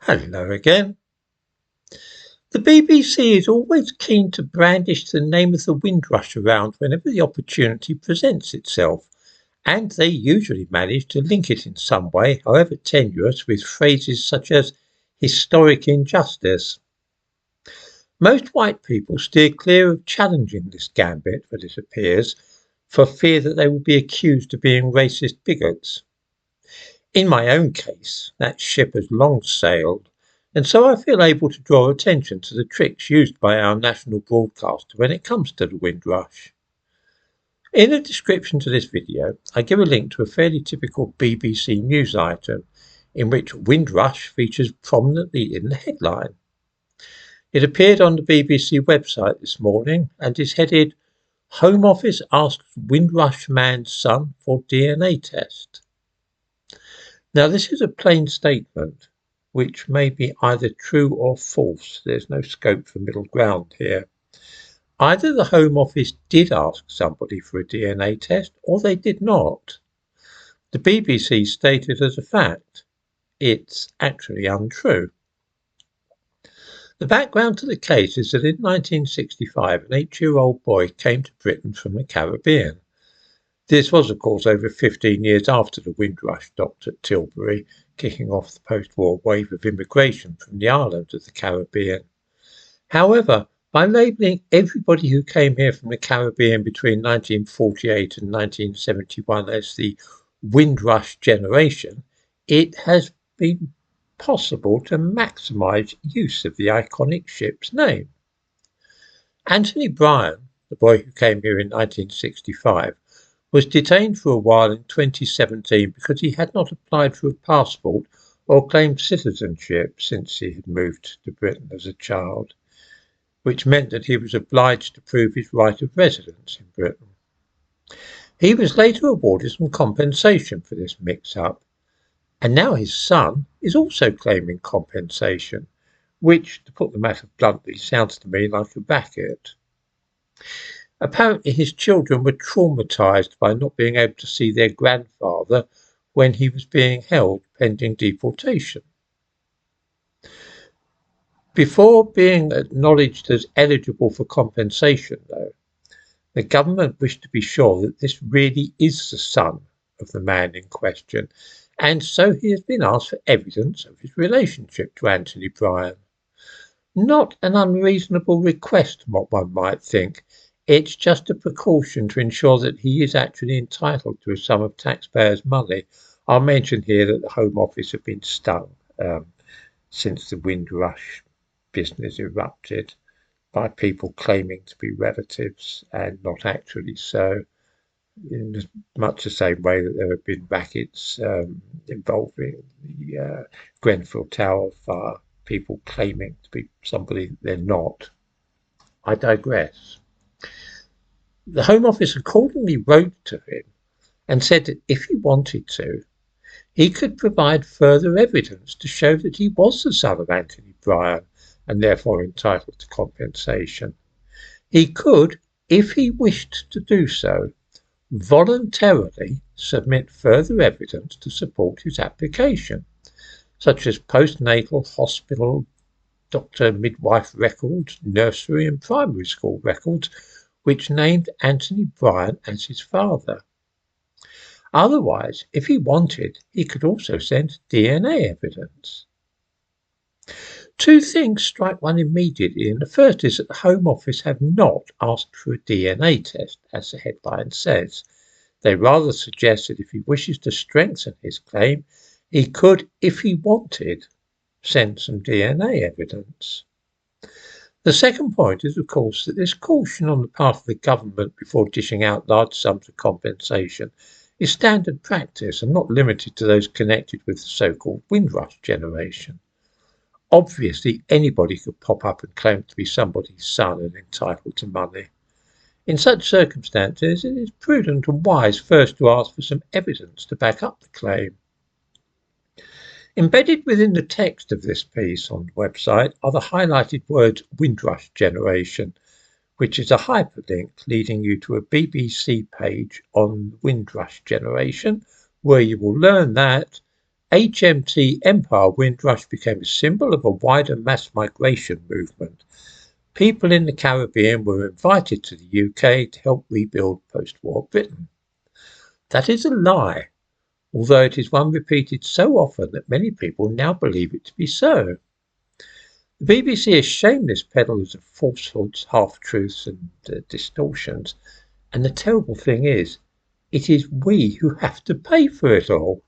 Hello again. The BBC is always keen to brandish the name of the Windrush around whenever the opportunity presents itself, and they usually manage to link it in some way, however tenuous, with phrases such as historic injustice. Most white people steer clear of challenging this gambit, as it appears, for fear that they will be accused of being racist bigots. In my own case, that ship has long sailed, and so I feel able to draw attention to the tricks used by our national broadcaster when it comes to the Windrush. In the description to this video, I give a link to a fairly typical BBC news item in which Windrush features prominently in the headline. It appeared on the BBC website this morning and is headed "Home Office asks Windrush man's son for DNA test." Now, this is a plain statement, which may be either true or false. There's no scope for middle ground here. Either the Home Office did ask somebody for a DNA test, or they did not. The BBC stated as a fact. It's actually untrue. The background to the case is that in 1965, an 8-year-old boy came to Britain from the Caribbean. This was, of course, over 15 years after the Windrush docked at Tilbury, kicking off the post-war wave of immigration from the islands of the Caribbean. However, by labelling everybody who came here from the Caribbean between 1948 and 1971 as the Windrush generation, it has been possible to maximise use of the iconic ship's name. Anthony Bryan, the boy who came here in 1965, was detained for a while in 2017 because he had not applied for a passport or claimed citizenship since he had moved to Britain as a child, which meant that he was obliged to prove his right of residence in Britain. He was later awarded some compensation for this mix-up, and now his son is also claiming compensation, which, to put the matter bluntly, sounds to me like a racket. Apparently his children were traumatised by not being able to see their grandfather when he was being held pending deportation. Before being acknowledged as eligible for compensation, though, the government wished to be sure that this really is the son of the man in question, and so he has been asked for evidence of his relationship to Anthony Bryan. Not an unreasonable request, what one might think. It's just a precaution to ensure that he is actually entitled to a sum of taxpayers' money. I'll mention here that the Home Office have been stung since the Windrush business erupted by people claiming to be relatives and not actually so, in much the same way that there have been rackets involving the Grenfell Tower fire, people claiming to be somebody they're not. I digress. The Home Office accordingly wrote to him and said that if he wanted to, he could provide further evidence to show that he was the son of Anthony Bryan and therefore entitled to compensation. He could, if he wished to do so, voluntarily submit further evidence to support his application, such as postnatal, hospital, doctor, midwife records, nursery and primary school records, which named Anthony Bryan as his father. Otherwise, if he wanted, he could also send DNA evidence. Two things strike one immediately, and the first is that the Home Office have not asked for a DNA test, as the headline says. They rather suggest that if he wishes to strengthen his claim, he could, if he wanted, send some DNA evidence. The second point is, of course, that this caution on the part of the government before dishing out large sums of compensation is standard practice and not limited to those connected with the so-called Windrush generation. Obviously, anybody could pop up and claim to be somebody's son and entitled to money. In such circumstances, it is prudent and wise first to ask for some evidence to back up the claim. Embedded within the text of this piece on the website are the highlighted words Windrush generation, which is a hyperlink leading you to a BBC page on Windrush generation, where you will learn that HMT Empire Windrush became a symbol of a wider mass migration movement. People in the Caribbean were invited to the UK to help rebuild post-war Britain. That is a lie, although it is one repeated so often that many people now believe it to be so. The BBC are shameless peddlers of falsehoods, half-truths and distortions, and the terrible thing is, it is we who have to pay for it all.